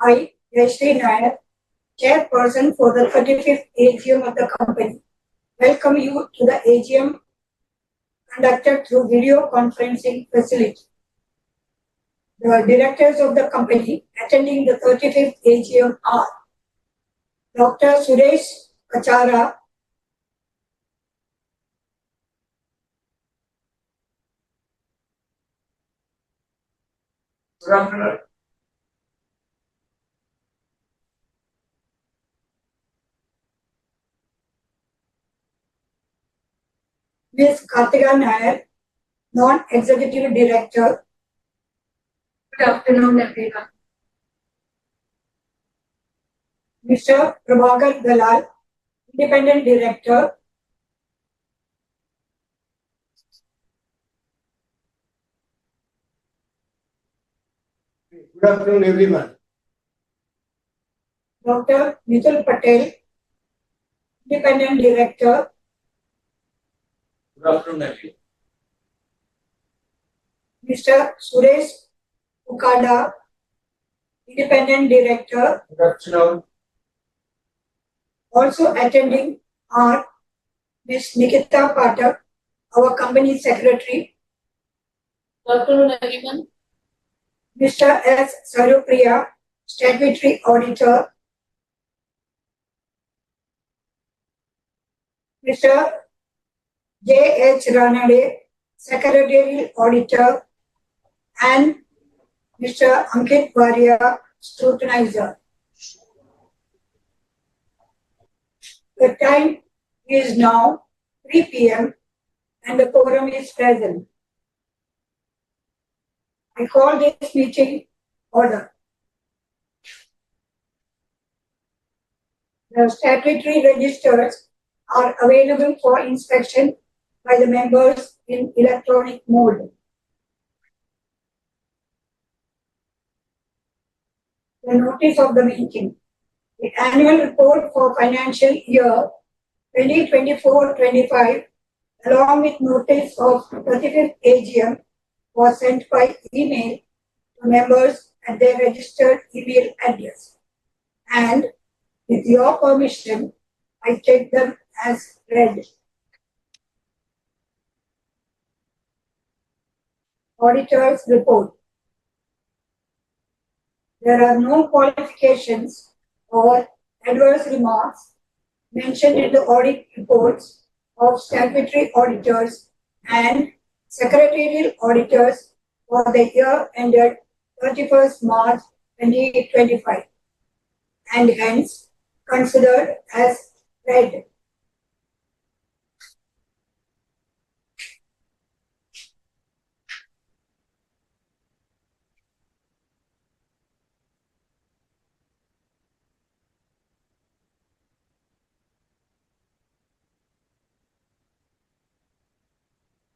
I, Yashri Nair, Chairperson for the 35th AGM of the company, welcome you to the AGM conducted through video conferencing facility. The directors of the company attending the 35th AGM are Dr. Suresh Kachara, Ms. Kartika Nair, Non-Executive Director. Good afternoon, everyone. Mr. Prabhakar Dalal, Independent Director. Good afternoon, everyone. Dr. Nitul Patel, Independent Director. Good afternoon, everyone. Mr. Suresh Ukada, Independent Director. Good afternoon. Also attending are Ms. Nikita Pathak, our Company Secretary. Good afternoon, everyone. Mr. S. Sarupriya, Statutory Auditor. Mr. J. H. Ranade, Secretarial Auditor. And Mr. Ankit Varia, Scrutinizer. The time is now 3 p.m. and the quorum is present. I call this meeting order. The statutory registers are available for inspection by the members in electronic mode. The notice of the meeting. The annual report for financial year 2024-25, along with notice of 35th AGM, was sent by email to members at their registered email address. And with your permission, I take them as read. Auditor's report. There are no qualifications or adverse remarks mentioned in the audit reports of statutory auditors and secretarial auditors for the year ended 31st March 2025 and hence considered as read.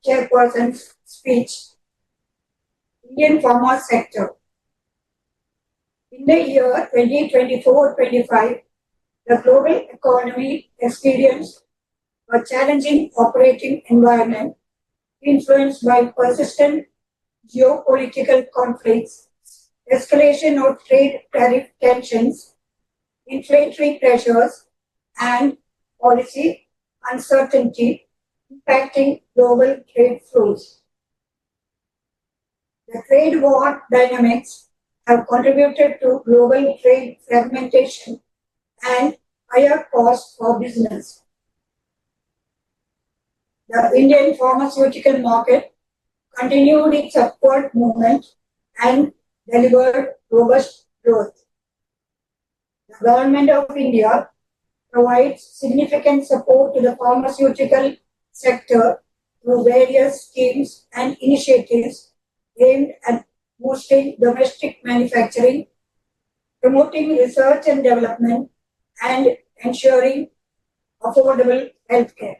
Chairperson's speech. Indian pharma sector. In the year 2024-25, the global economy experienced a challenging operating environment influenced by persistent geopolitical conflicts, escalation of trade tariff tensions, inflationary pressures, and policy uncertainty impacting global trade flows. The trade war dynamics have contributed to global trade fragmentation and higher costs for business. The Indian pharmaceutical market continued its upward movement and delivered robust growth. The Government of India provides significant support to the pharmaceutical sector through various schemes and initiatives aimed at boosting domestic manufacturing, promoting research and development, and ensuring affordable healthcare.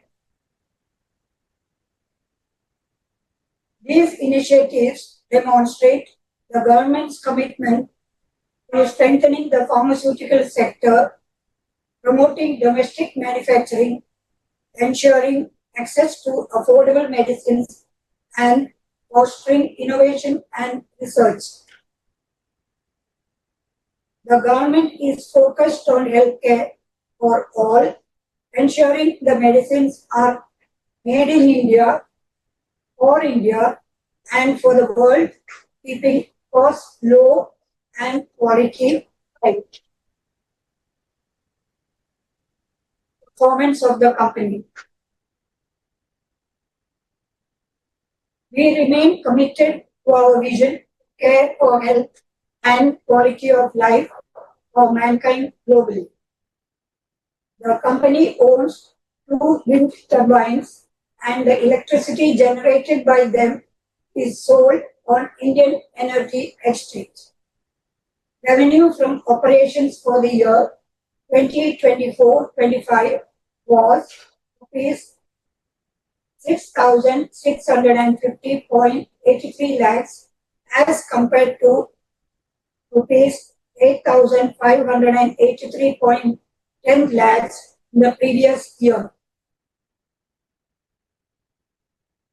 These initiatives demonstrate the government's commitment to strengthening the pharmaceutical sector, promoting domestic manufacturing, ensuring access to affordable medicines, and fostering innovation and research. The government is focused on healthcare for all, ensuring the medicines are made in India, for India, and for the world, keeping costs low and quality high. Performance of the company. We remain committed to our vision, care for health and quality of life for mankind globally. The company owns 2 wind turbines and the electricity generated by them is sold on Indian Energy Exchange. Revenue from operations for the year 2024-25 was rupees 6,650.83 lakhs as compared to rupees 8,583.10 lakhs in the previous year.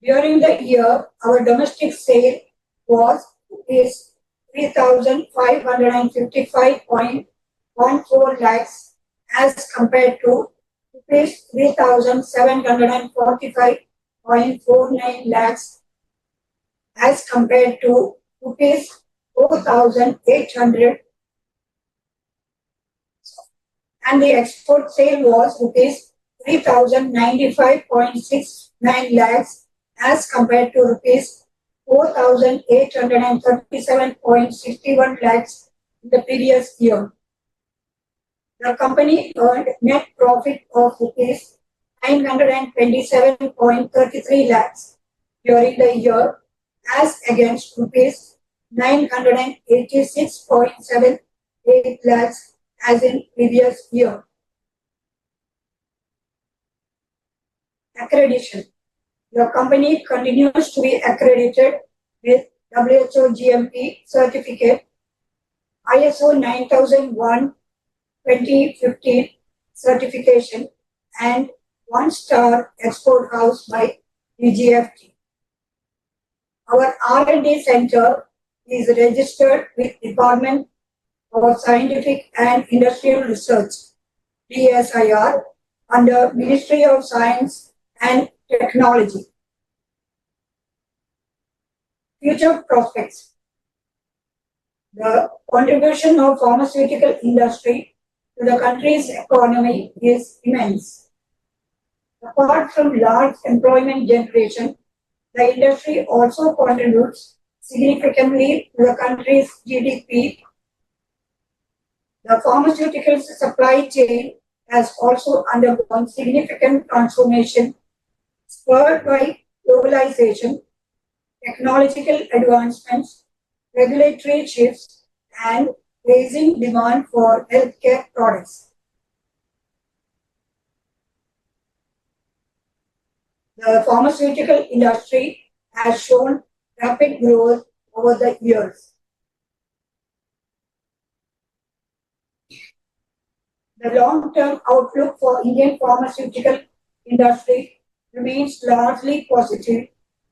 During the year, our domestic sale was rupees 3,555.14 lakhs as compared to rupees 3,745.49 lakhs as compared to rupees 4,800, and the export sale was rupees 3,095.69 lakhs as compared to rupees 4,837.61 lakhs in the previous year. The company earned net profit of rupees 927.33 lakhs during the year as against rupees 986.78 lakhs as in previous year. Accreditation. The company continues to be accredited with WHO GMP certificate, ISO 9001:2015 certification, and 1-star export house by DGFT. Our R&D center is registered with Department for Scientific and Industrial Research, DSIR, under Ministry of Science and Technology. Future prospects. The contribution of pharmaceutical industry to the country's economy is immense. Apart from large employment generation, the industry also contributes significantly to the country's GDP. The pharmaceutical supply chain has also undergone significant transformation spurred by globalization, technological advancements, regulatory shifts, and raising demand for healthcare products. The pharmaceutical industry has shown rapid growth over the years. The long-term outlook for Indian pharmaceutical industry remains largely positive,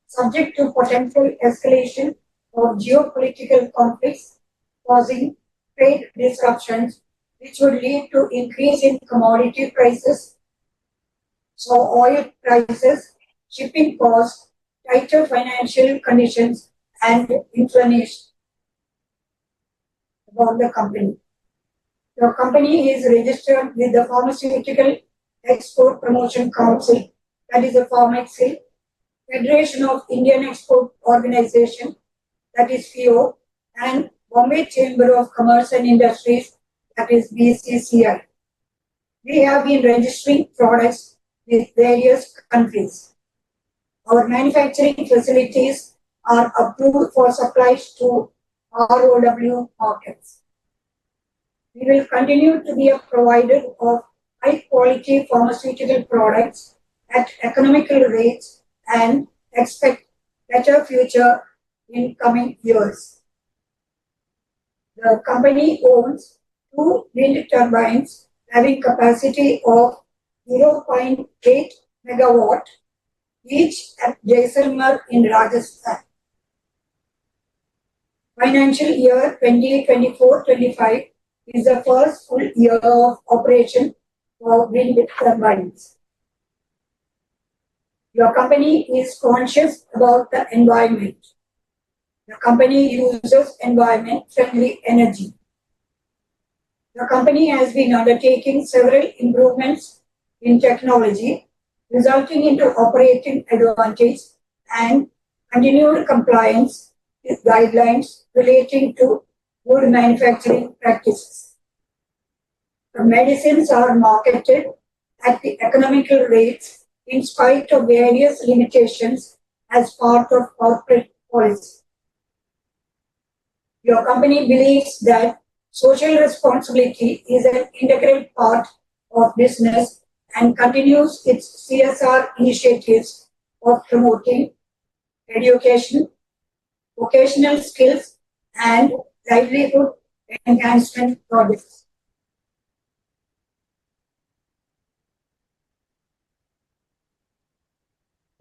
subject to potential escalation of geopolitical conflicts causing trade disruptions, which would lead to increase in commodity prices, so oil prices, shipping costs, tighter financial conditions, and inflation about the company. The company is registered with the Pharmaceutical Export Promotion Council, that is the PharmExcil, Federation of Indian Export Organization, that is FIO, and Bombay Chamber of Commerce and Industries, that is BCCI. We have been registering products with various countries. Our manufacturing facilities are approved for supplies to ROW markets. We will continue to be a provider of high-quality pharmaceutical products at economical rates and expect better future in coming years. The company owns 2 wind turbines having capacity of 0.8 megawatt each at Jaisalmer in Rajasthan. Financial year 2024-25 is the first full year of operation for wind turbines. Your company is conscious about the environment. The company uses environment-friendly energy. The company has been undertaking several improvements in technology, resulting into operating advantage and continued compliance with guidelines relating to good manufacturing practices. The medicines are marketed at the economical rates in spite of various limitations as part of corporate policy. Your company believes that social responsibility is an integral part of business and continues its CSR initiatives of promoting education, vocational skills, and livelihood enhancement projects.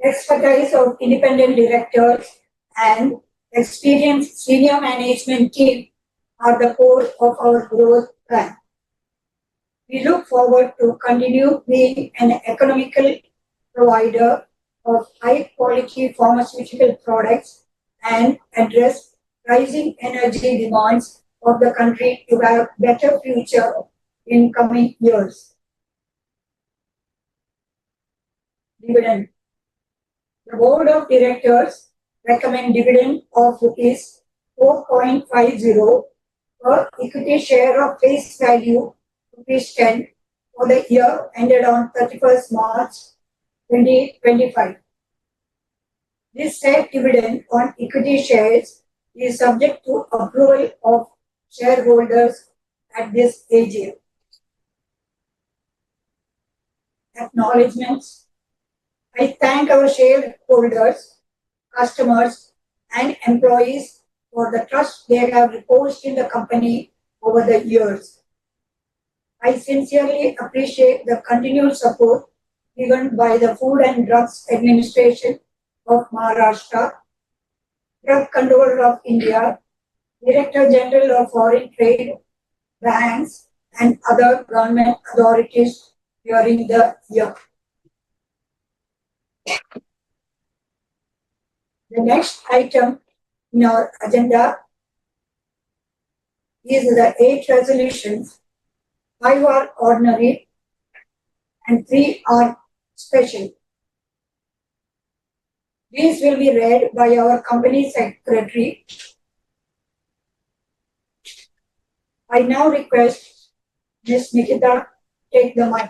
Expertise of independent directors and experienced senior management team are the core of our growth plan. We look forward to continue being an economical provider of high-quality pharmaceutical products and address rising energy demands of the country to have better future in coming years. Dividend. The board of directors recommend dividend of rupees 4.50 per equity share of face value rupees 10 for the year ended on 31st March 2025. This said dividend on equity shares is subject to approval of shareholders at this AGM. Acknowledgements. I thank our shareholders, customers, and employees for the trust they have reposed in the company over the years. I sincerely appreciate the continued support given by the Food and Drugs Administration of Maharashtra, Drug Controller of India, Director General of Foreign Trade, banks, and other government authorities during the year. The next item in our agenda is the 8 resolutions. 5 are ordinary and 3 are special. These will be read by our company secretary. I now request Ms. Nikita take the mic.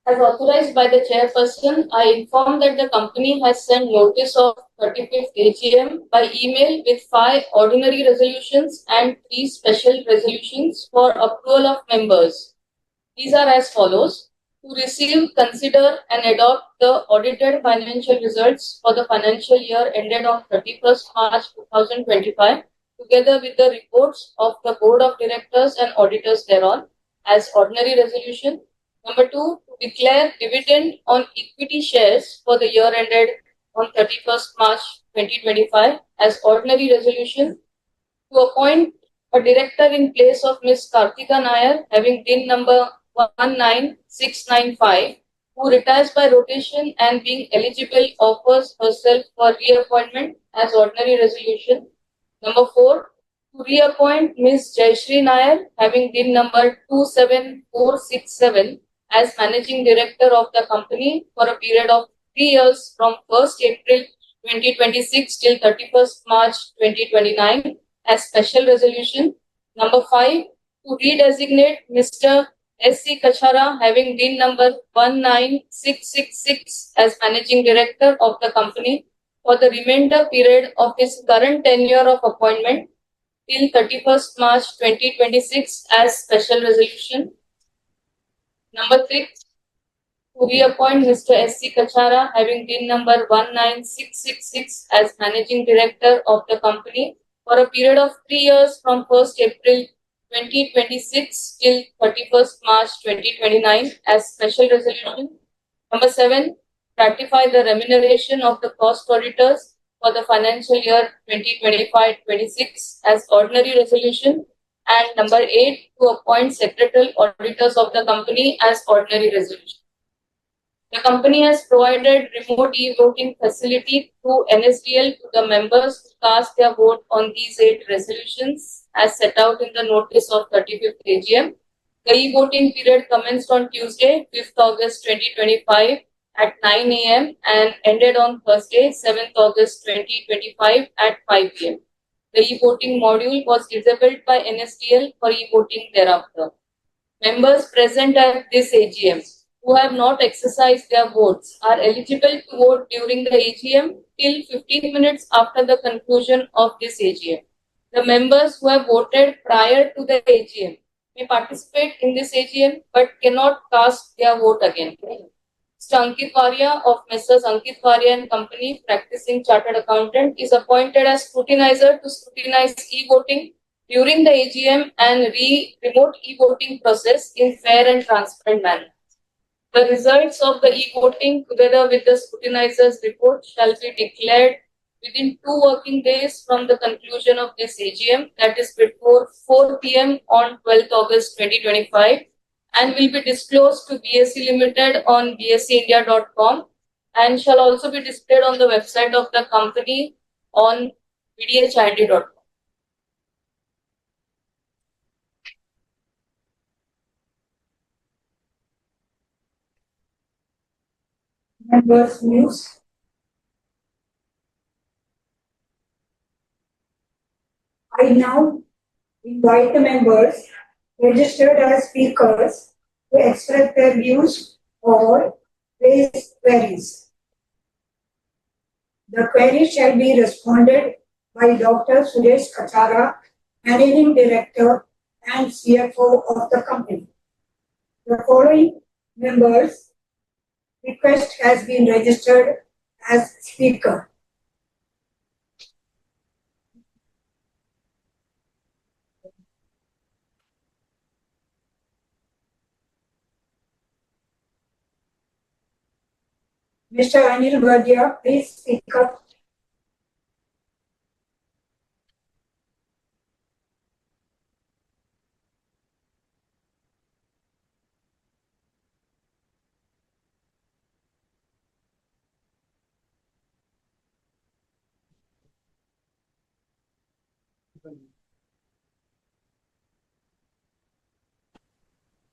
As authorized by the chairperson, I inform that the company has sent notice of 35th AGM by email with 5 ordinary resolutions and 3 special resolutions for approval of members. These are as follows: to receive, consider, and adopt the audited financial results for the financial year ended on 31st March 2025, together with the reports of the Board of Directors and auditors thereon, as ordinary resolution. Number 2, to declare dividend on equity shares for the year ended on 31st March 2025 as ordinary resolution. To appoint a director in place of Ms. Kartika Nair, having DIN number 19695, who retires by rotation and being eligible offers herself for reappointment as ordinary resolution. Number 4, to reappoint Ms. Jayashree Nair, having DIN number 27467, as Managing Director of the company for a period of 3 years from 1st April 2026 till 31st March 2029 as special resolution. Number 5, to redesignate Mr. S.C. Kachara, having DIN number 19666, as Managing Director of the company for the remainder period of his current tenure of appointment till 31st March 2026 as special resolution. Number 6, to reappoint Mr. S.C. Kachara, having DIN number 19666, as Managing Director of the company for a period of 3 years from 1st April 2026 till 31st March 2029 as special resolution. Number 7, ratify the remuneration of the cost auditors for the financial year 2025-26 as ordinary resolution. And number 8, to appoint secretarial auditors of the company as ordinary resolution. The company has provided remote e-voting facility through NSDL to the members to cast their vote on these 8 resolutions as set out in the notice of 35th AGM. The e-voting period commenced on Tuesday, 5th August 2025 at 9 a.m. and ended on Thursday, 7th August 2025 at 5 p.m. The e-voting module was disabled by NSDL for e-voting thereafter. Members present at this AGM who have not exercised their votes are eligible to vote during the AGM till 15 minutes after the conclusion of this AGM. The members who have voted prior to the AGM may participate in this AGM but cannot cast their vote again. Mr. Ankit Varia of Messrs. Ankit Varia and Company, practicing chartered accountant, is appointed as scrutinizer to scrutinize e-voting during the AGM and remote e-voting process in fair and transparent manner. The results of the e-voting together with the scrutinizer's report shall be declared within 2 working days from the conclusion of this AGM, that is before 4 p.m. on 12th August 2025, and will be disclosed to BSE Limited on bseindia.com and shall also be displayed on the website of the company on bdhind.com. Members' views. I now invite the members registered as speakers to express their views or raise queries. The query shall be responded by Dr. Suresh Kachara, Managing Director and CFO of the company. The following members' request has been registered as speaker. Mr. Anil Bhatia, please speak up.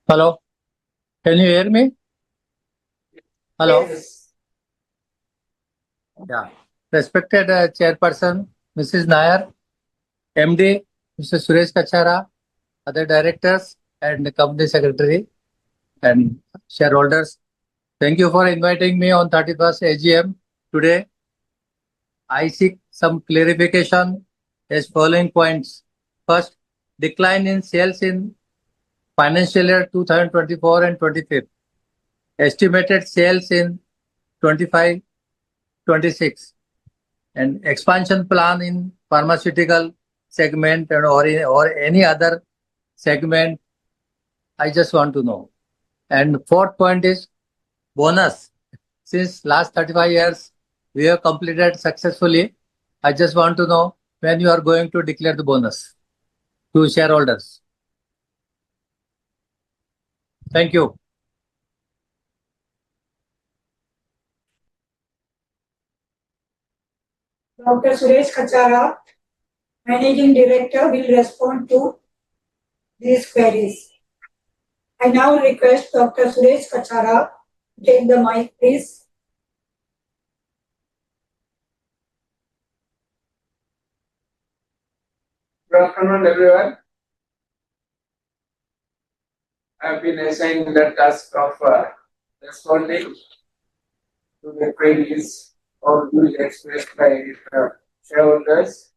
Hello, can you hear me? Hello. Yes. Yeah. Respected Chairperson, Mrs. Nair, MD, Mr. Suresh Kachara, other directors and the company secretary and shareholders. Thank you for inviting me on 31st AGM today. I seek some clarification as following points. First, decline in sales in financial year 2024 and 25. Estimated sales in 25, 26. And expansion plan in pharmaceutical segment or any other segment, I just want to know. And fourth point is bonus. Since last 35 years, we have completed successfully. I just want to know when you are going to declare the bonus to shareholders. Thank you. Dr. Suresh Kachara, Managing Director, will respond to these queries. I now request Dr. Suresh Kachara to take the mic, please. Good afternoon, everyone. I've been assigned the task of responding to the queries or views expressed by shareholders.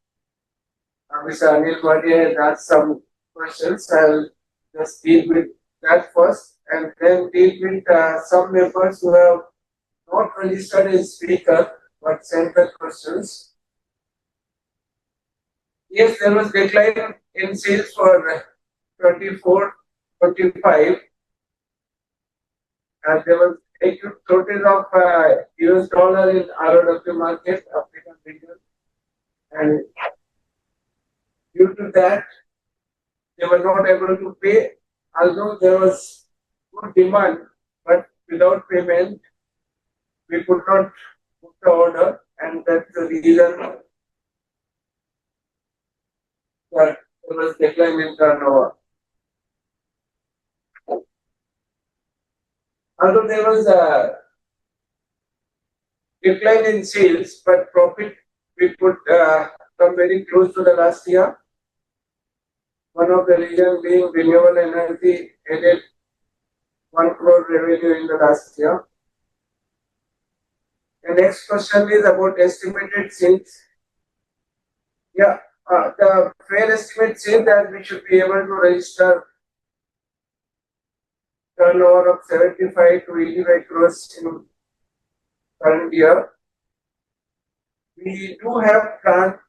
Mr. Anil Bhatia has asked some questions. I'll just deal with that first and then deal with some members who have not registered as speaker but sent the questions. Yes, there was decline in sales for 24.25, and there was a shortage of US dollar in ROW market, African region, and due to that, they were not able to pay, although there was good demand, but without payment, we could not put the order, and that's the reason that there was decline in turnover. Although there was a decline in sales, but profit we could come very close to the last year. One of the reasons being renewable energy added 1 crore revenue in the last year. The next question is about estimated sales. Yeah, the fair estimate says that we should be able to register turnover of 75 to 85 crores in current year. We do have plan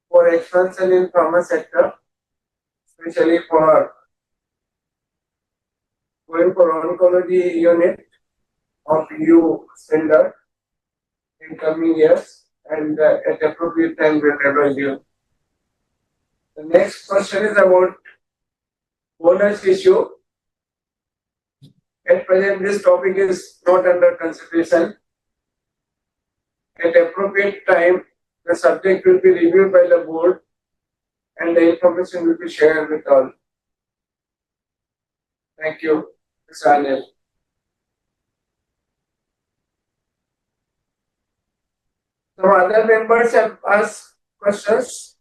for expansion in pharma sector, especially for going for oncology unit of EU standard in coming years, and at appropriate time we'll advise you. The next question is about bonus issue. At present, this topic is not under consideration. At appropriate time, the subject will be reviewed by the board and the information will be shared with all. Thank you, Mr. Anil. Some other members have asked questions.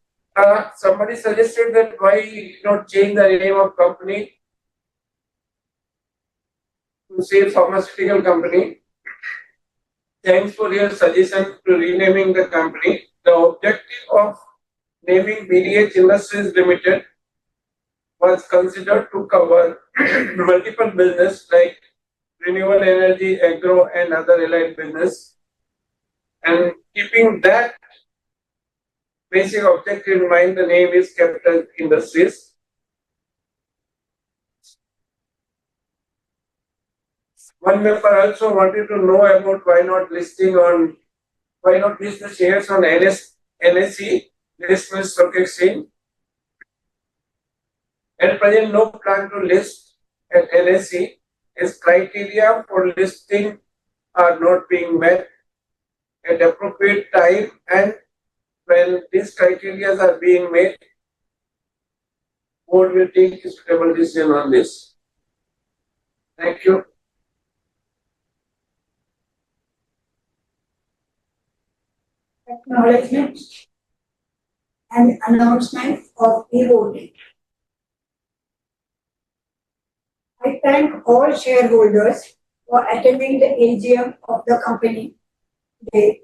Somebody suggested that why not change the name of company to say pharmaceutical company. Thanks for your suggestion to renaming the company. The objective of naming BDH Industries Limited was considered to cover multiple business like renewable energy, agro, and other allied business. And keeping that basic objective in mind, the name is kept as Industries. One member also wanted to know about why not list the shares on NSE, National Stock Exchange. At present, no plan to list at NSE, as criteria for listing are not being met at appropriate time, and when these criteria are being met, board will take a suitable decision on this. Thank you. Acknowledgement and announcement of e-voting. I thank all shareholders for attending the AGM of the company today.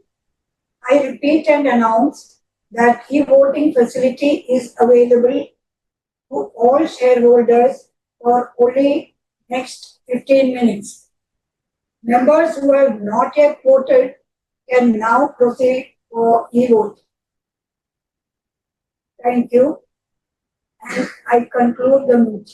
I repeat and announce that e-voting facility is available to all shareholders for only next 15 minutes. Members who have not yet voted can now proceed for e-vote. Thank you. And I conclude the meeting.